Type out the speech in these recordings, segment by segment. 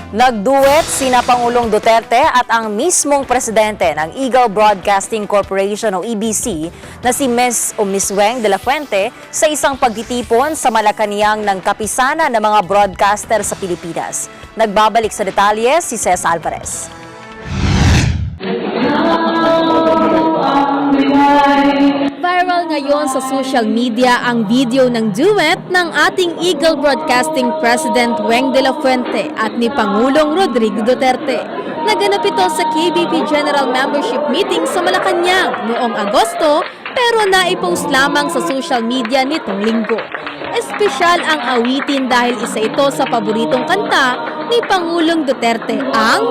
Nagduet sina Pangulong Duterte at ang mismong presidente ng Eagle Broadcasting Corporation o EBC na si Miss Weng de la Fuente sa isang pagtitipon sa Malacanang ng kapisanan ng mga broadcaster sa Pilipinas. Nagbabalik sa detalye si Ces Alvarez. Viral ngayon sa social media ang video ng duet ng ating Eagle Broadcasting President Weng de la Fuente at ni Pangulong Rodrigo Duterte. Naganap ito sa KBP General Membership Meeting sa Malacanang noong Agosto pero naipost lamang sa social media nitong linggo. Espesyal ang awitin dahil isa ito sa paboritong kanta ni Pangulong Duterte, ang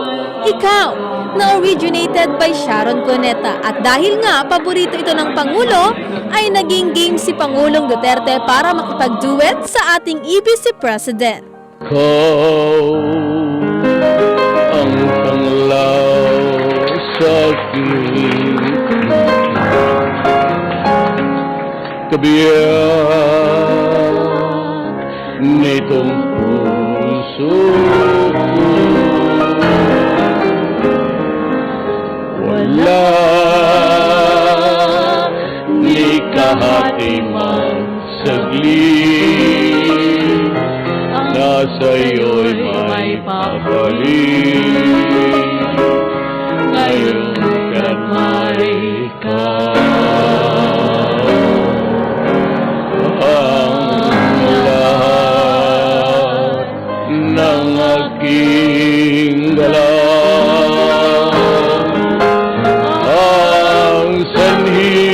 Ikaw, na originated by Sharon Cuneta. At dahil nga paborito ito ng Pangulo, ay naging game si Pangulong Duterte para makipag-duet sa ating EBC President. Ikaw ang tanglaw sa aking kabiyak nitong puso ko. Wala ni kahati man saglit na sa'yo'y may pabalik. Ngayon ka't may ikaw ang lahat ng aking galaw. Ang sanhi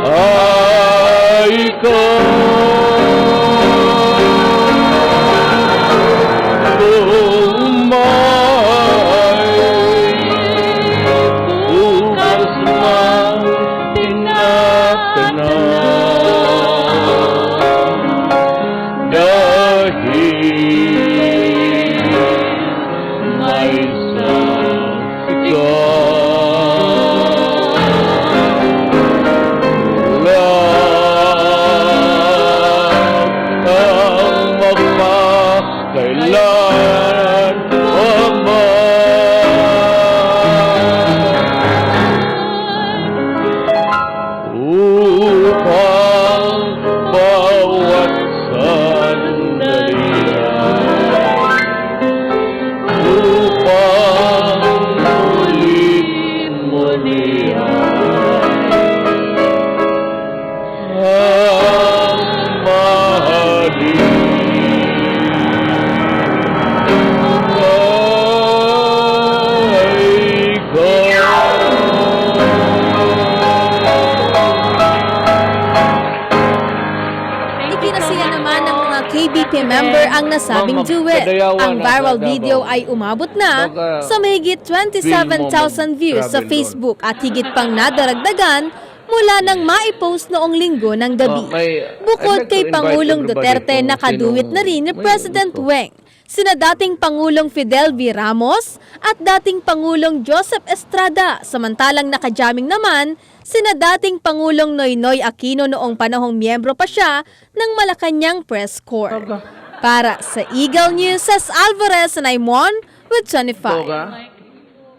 ay ikaw. Ikinasiya naman ng mga KBP member ang nasabing duet. Ang viral video ay umabot na sa mahigit 27,000 views sa Facebook at higit pang nadaragdagan mula nang maipost noong linggo ng gabi. Bukod kay Pangulong Duterte, nakaduet na rin ni President Weng sina dating Pangulong Fidel V. Ramos at dating Pangulong Joseph Estrada, samantalang nakajaming naman sina dating Pangulong Noynoy Aquino noong panahong miyembro pa siya ng Malacanang Press Corps. Para sa Eagle News, Ces Alvarez, and I'm 1 with 25.